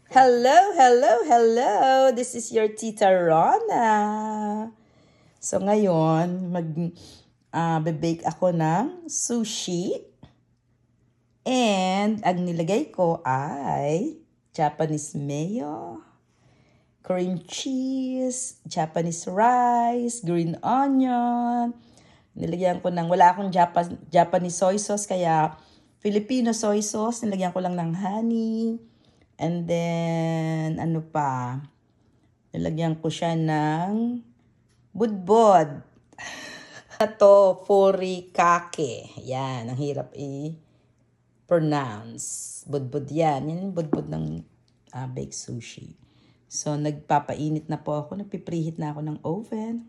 Hello, hello, hello! This is your Tita Rona. So ngayon, bebake ako ng sushi. And ang nilagay ko ay Japanese mayo, cream cheese, Japanese rice, green onion. Nilagyan ko ng, wala akong Japanese soy sauce, kaya Filipino soy sauce. Nilagyan ko lang ng honey. And then, ano pa? Nilagyan ko siya ng budbod. Ito, furikake. Yan, ang hirap i-pronounce. Budbod yan. Yan yung budbod ng baked sushi. So, nagpapainit na po ako. Nagpipreheat na ako ng oven.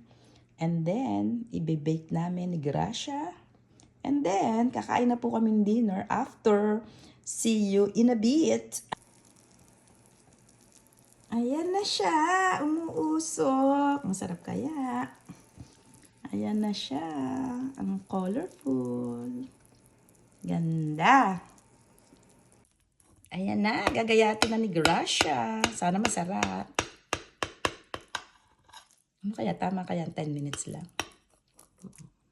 And then, ibe-bake namin ni Gracia. And then, kakain na po kami dinner after. See you in a bit. Ayan na siya, umuusok. Masarap kaya. Ayan na siya, ang colorful. Ganda. Ayan na, gagayatin na ni Gracia. Sana masarap. Ano kaya, tama kaya 10 minutes lang?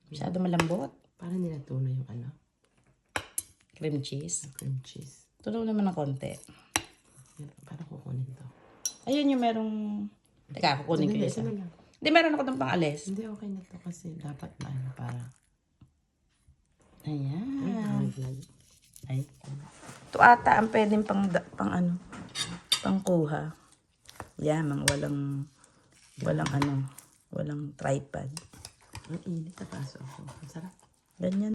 Masyado malambot. Parang nilatuna yung ano? Cream cheese. Cream cheese. Tunaw naman ng konti. Parang kukunin to. Ayun yung merong... Teka, kukunin ko isa. Hindi, meron ako itong pang-alis. Hindi, okay na to kasi dapat na ano para... Ayan. Ay. Ito ata ang pwedeng pangkuha. Yamang walang tripod. Ang init na paso ako. Ang sarap. Ganyan.